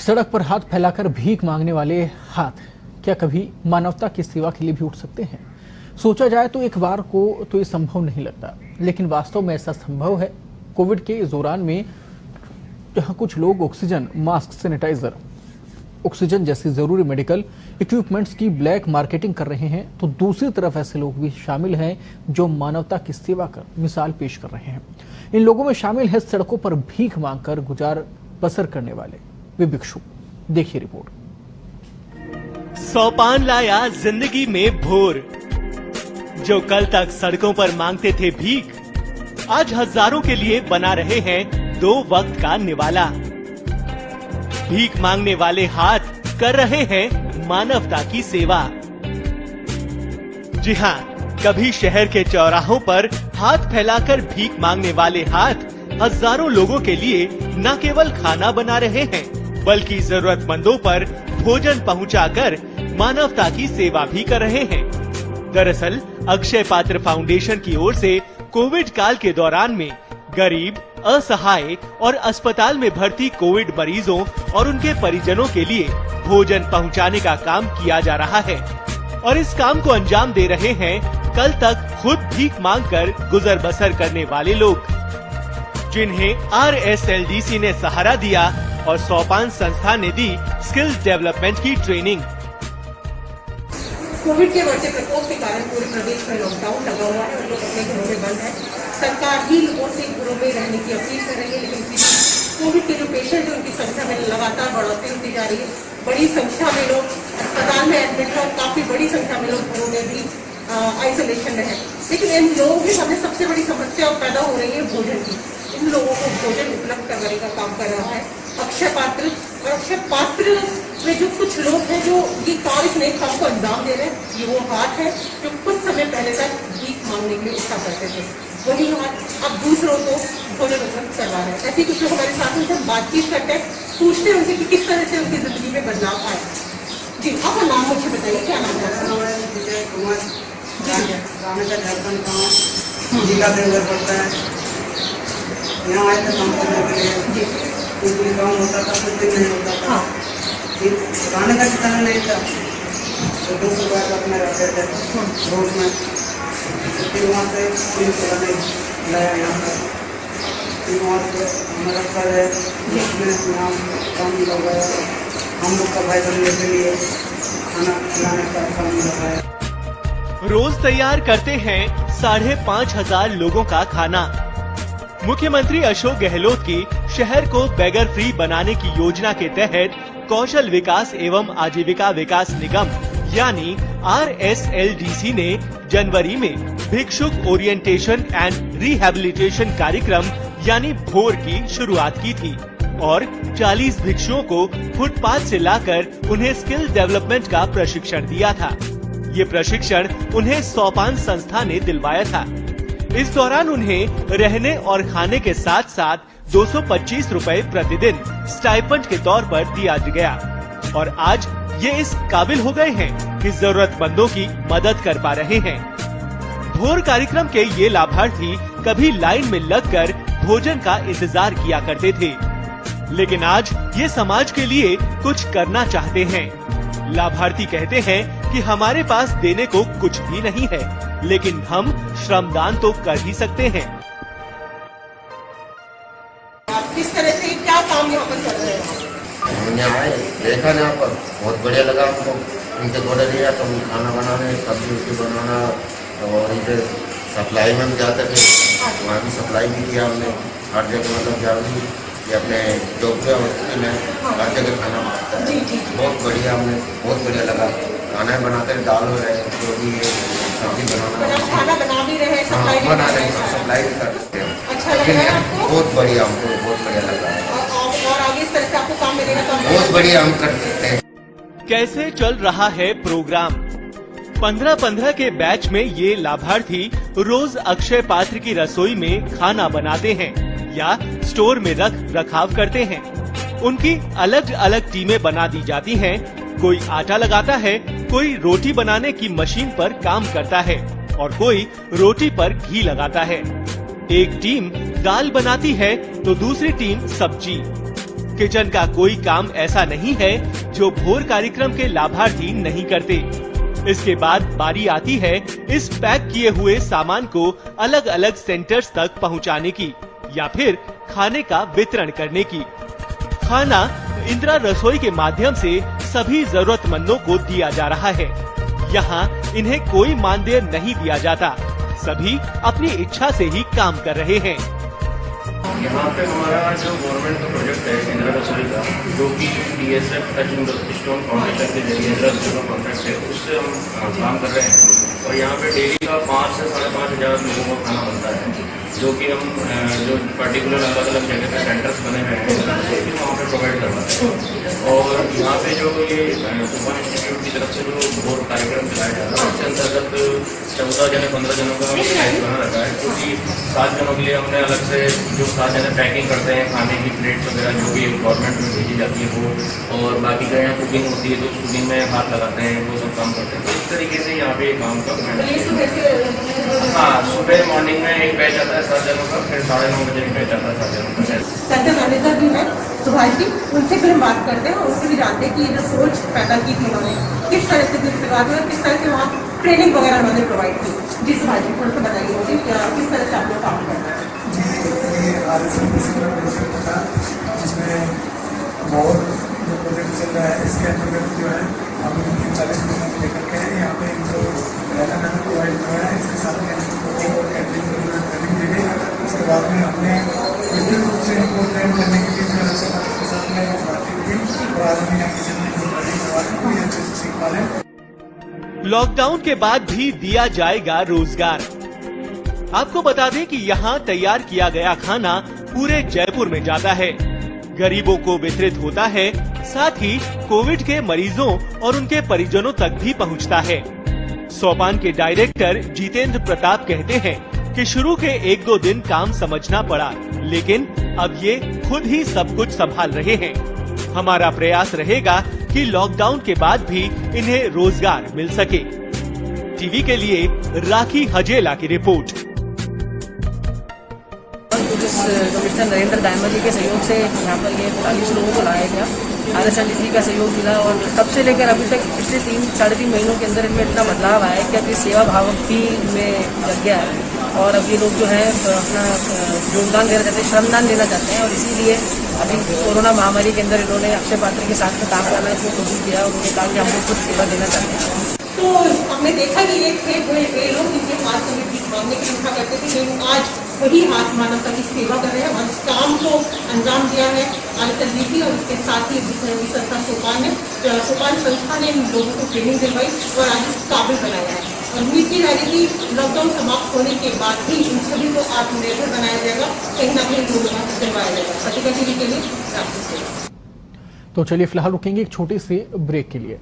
सड़क पर हाथ फैलाकर भीख मांगने वाले हाथ क्या कभी मानवता की सेवा के लिए भी उठ सकते हैं? सोचा जाए तो एक बार को तो ये संभव नहीं लगता, लेकिन वास्तव में ऐसा संभव है। कोविड के इस दौरान में जहां कुछ लोग ऑक्सीजन, मास्क, सैनिटाइजर, ऑक्सीजन जैसी जरूरी मेडिकल इक्विपमेंट्स की ब्लैक मार्केटिंग कर रहे हैं, तो दूसरी तरफ ऐसे लोग भी शामिल हैं जो मानवता की सेवा कर मिसाल पेश कर रहे हैं। इन लोगों में शामिल है सड़कों पर भीख मांगकर गुजार बसर करने वाले वे भिक्षु। देखिए रिपोर्ट। सोपान लाया जिंदगी में भोर। जो कल तक सड़कों पर मांगते थे भीख, आज हजारों के लिए बना रहे हैं 2 वक्त का निवाला। भीख मांगने वाले हाथ कर रहे हैं मानवता की सेवा। जी हाँ, कभी शहर के चौराहों पर हाथ फैलाकर भीख मांगने वाले हाथ हजारों लोगों के लिए न केवल खाना बना रहे हैं, बल्कि जरूरतमंदों पर भोजन पहुंचाकर मानवता की सेवा भी कर रहे हैं। दरअसल अक्षय पात्र फाउंडेशन की ओर से कोविड काल के दौरान में गरीब, असहाय और अस्पताल में भर्ती कोविड मरीजों और उनके परिजनों के लिए भोजन पहुंचाने का काम किया जा रहा है। और इस काम को अंजाम दे रहे हैं कल तक खुद भीख मांगकर गुजर बसर करने वाले लोग, जिन्हें RSLDC ने सहारा दिया और सोपान संस्था ने दी स्किल्स डेवलपमेंट की ट्रेनिंग। कोविड के बढ़ते प्रकोप के कारण पूरे प्रदेश में लॉकडाउन लगा हुआ है और लोग अपने घरों में बंद है। सरकार ही लोगों से घरों में रहने की अपील कर रही है, लेकिन कोविड के जो पेशेंट है उनकी संख्या में लगातार बढ़ोतरी होती जा रही है। बड़ी संख्या में लोग अस्पताल में एडमिट है और काफी बड़ी संख्या में लोग घरों में भी आइसोलेशन में है। लेकिन इन लोगों के सामने सबसे बड़ी समस्या पैदा हो रही है भोजन की। इन लोगों को भोजन उपलब्ध करवाने का काम कर रहा है अक्षय पात्र। और अक्षय पात्र में जो कुछ लोग हैं जो ये काम इस नए काम को अंजाम दे रहे हैं, ये वो हाथ है जो कुछ समय पहले तक भीख मांगने के लिए उठा करते थे। वही हाथ अब दूसरों को भोजन उपलब्ध करवा रहे हैं। ऐसे कुछ लोग हमारे साथ उनसे बातचीत करते हैं, पूछते हैं उनसे कि किस तरह से उनकी जिंदगी में बदलाव आए। जी, आपका नाम मुझे बताइए, क्या नाम है? यहाँ आए थे काम करने के लिए, कोई काम होता था, कुछ भी नहीं होता था। खाने का ठिकाना नहीं था, तो 200 रुपये का अपने रखते थे रोज में। फिर वहाँ से पुलिस वाला ने लाया यहाँ पर, फिर वहाँ से हमारा सर है जिसमें यहाँ काम लगाया, हम लोग का भाई बनने के लिए खाना खिलाने का काम लगाया। रोज तैयार करते हैं 5,500 लोगों का खाना। मुख्यमंत्री अशोक गहलोत की शहर को बेगर फ्री बनाने की योजना के तहत कौशल विकास एवं आजीविका विकास निगम यानी RSLDC ने जनवरी में भिक्षुक ओरिएंटेशन एंड रिहैबिलिटेशन कार्यक्रम यानी भोर की शुरुआत की थी और 40 भिक्षुओं को फुटपाथ से लाकर उन्हें स्किल डेवलपमेंट का प्रशिक्षण दिया था। ये प्रशिक्षण उन्हें सोपान संस्था ने दिलवाया था। इस दौरान उन्हें रहने और खाने के साथ साथ 225 रुपए प्रतिदिन स्टाइपेंड के तौर पर दिया गया और आज ये इस काबिल हो गए हैं कि जरूरतमंदों की मदद कर पा रहे हैं। भोर कार्यक्रम के ये लाभार्थी कभी लाइन में लगकर भोजन का इंतजार किया करते थे, लेकिन आज ये समाज के लिए कुछ करना चाहते हैं। लाभार्थी कहते हैं कि हमारे पास देने को कुछ भी नहीं है, लेकिन हम श्रमदान तो कर ही सकते हैं। आप किस तरह से क्या काम यहाँ पर कर रहे हैं? यहाँ देखा ना, पर बहुत बढ़िया लगा हमको। इनके ऑर्डर दिया तो खाना बनाने, सब्जी बनाना, और इधर सप्लाई में भी जाते थे, वहाँ भी सप्लाई भी किया हमने। हर जगह मतलब जाऊँगी कि अपने जॉब पे हॉस्पिटल में हर जगह खाना बनाता है। बहुत बढ़िया, हमने बहुत बढ़िया लगा। खाना बनाते हैं, दाल हो रहे, जो भी है सब्जी बनाना, खाना बना भी रहे, सप्लाई भी कर सकते हैं। अच्छा लग रहा है आपको? बहुत बढ़िया, हमको बहुत बढ़िया लगा। और आगे इस तरह से आपको काम मिलेगा तो बहुत बढ़िया हम कर सकते हैं। कैसे चल रहा है प्रोग्राम? 15-15 के बैच में ये लाभार्थी रोज अक्षय पात्र की रसोई में खाना बनाते हैं या स्टोर में रखाव करते हैं। उनकी अलग अलग टीमें बना दी जाती हैं। कोई आटा लगाता है, कोई रोटी बनाने की मशीन पर काम करता है और कोई रोटी पर घी लगाता है। एक टीम दाल बनाती है तो दूसरी टीम सब्जी। किचन का कोई काम ऐसा नहीं है जो भोर कार्यक्रम के लाभार्थी नहीं करते। इसके बाद बारी आती है इस पैक किए हुए सामान को अलग अलग सेंटर्स तक पहुंचाने की या फिर खाने का वितरण करने की। खाना इंदिरा रसोई के माध्यम से सभी जरूरतमंदों को दिया जा रहा है। यहाँ इन्हें कोई मानदेय नहीं दिया जाता, सभी अपनी इच्छा से ही काम कर रहे हैं। यहाँ पे हमारा जो गवर्नमेंट का प्रोजेक्ट है इंदिरा रसोई का, जो कि DSF टचिंग स्टोन फाउंडेशन के जरिए इंदिरा रसोई का कॉन्ट्रैक्ट है, उससे हम काम कर रहे हैं। और यहाँ पे डेली का 5 से 5.5 हज़ार लोगों का खाना बनता है, जो कि हम जो पर्टिकुलर अलग अलग जगह पे सेंटर्स बने हुए हैं वहाँ पे प्रोवाइड करवाते हैं। और यहाँ पे जो ये सुपन इंस्टीट्यूट की तरफ से जो भोर कार्यक्रम चलाया जा रहा है, उसके अंतर्गत 14 जने 15 जनों का बैच बना रखा है, क्योंकि 7 जनों के लिए हमने अलग से जो 7 जने पैकिंग करते हैं खाने की प्लेट्स वगैरह जो भी गवर्नमेंट में भेजी जाती है वो, और बाकी का यहाँ कुकिंग होती है तो उस कुकिंग में हाथ लगाते हैं, वो सब काम करते हैं। तो इस तरीके से यहाँ पे काम का हाँ, सुबह मॉर्निंग में एक बैच आता है 7 जनों का, फिर 9:30 बजे एक बैच आता है 7 जनों का। सेंटर मैनेजर भी है सुभाष जी, उनसे फिर हम बात करते हैं और उससे भी जानते हैं कि ये जो सोच पैदा की थी उन्होंने, किस तरह से शुरुआत हुई और किस तरह से वहाँ ट्रेनिंग वगैरह उन्होंने प्रोवाइड की। जी सुभाष जी, थोड़ा सा बताइए मुझे किस तरह से आप लोग काम करते हैं। जिसमें बहुत जो प्रोजेक्ट चल रहा है इसके अंतर्गत जो है हम 40 लोगों को लेकर के यहाँ पे इनको रहना खाना प्रोवाइड करवाया है। इसके साथ में और कैटरिंग ट्रेनिंग दी गई। उसके बाद में हमने विभिन्न रूप से इनको ट्रेन करने के लिए के साथ में बातचीत की और आज हम यहाँ किचन में ट्रेनिंग करवा रहे हैं, कोई अच्छे से सीख पा लें। लॉकडाउन के बाद भी दिया जाएगा रोजगार। आपको बता दें कि यहाँ तैयार किया गया खाना पूरे जयपुर में जाता है, गरीबों को वितरित होता है, साथ ही कोविड के मरीजों और उनके परिजनों तक भी पहुँचता है। सोपान के डायरेक्टर जितेंद्र प्रताप कहते हैं कि शुरू के 1-2 दिन काम समझना पड़ा, लेकिन अब ये खुद ही सब कुछ संभाल रहे हैं। हमारा प्रयास रहेगा कि लॉकडाउन के बाद भी इन्हें रोजगार मिल सके। टीवी के लिए राखी हजेला की रिपोर्ट। कमिश्नर नरेंद्र दायमा जी के सहयोग से यहाँ पर ये 40 लोगों को लाया गया। RSNDC का सहयोग मिला और तब से लेकर अभी तक पिछले 3-3.5 महीनों के अंदर इनमें इतना बदलाव आया है कि अभी सेवा भाव भी में लग गया है और अब ये लोग जो है अपना योगदान देना चाहते हैं, श्रमदान देना चाहते हैं। और इसीलिए अभी कोरोना महामारी के अंदर इन्होंने अक्षय पात्र के साथ में काम करना इसको कोशिश किया और उन्होंने कहा कि हम लोग कुछ सेवा देना चाहते हैं। तो हमने देखा कि ये थे वे लोग जिनके हाथ में भीख मांगने की इच्छा करते थे, लेकिन आज वही हाथ मानवता की सेवा कर रहे हैं और इस काम को अंजाम दिया है RSNDC और उसके साथ ही संस्था सोपान ने, सोपान संस्था ने इन लोगों को ट्रेनिंग दिलवाई और आज इस काबिल बनाया है। और उम्मीद की जा रही थी लॉकडाउन समाप्त होने के बाद भी इन सभी को आत्मनिर्भर बनाया जाएगा, कहीं ना कहीं लोगों को दिलवाया जाएगा। पत्रिका टीवी के लिए। तो चलिए फिलहाल रुकेंगे एक छोटी सी ब्रेक के लिए।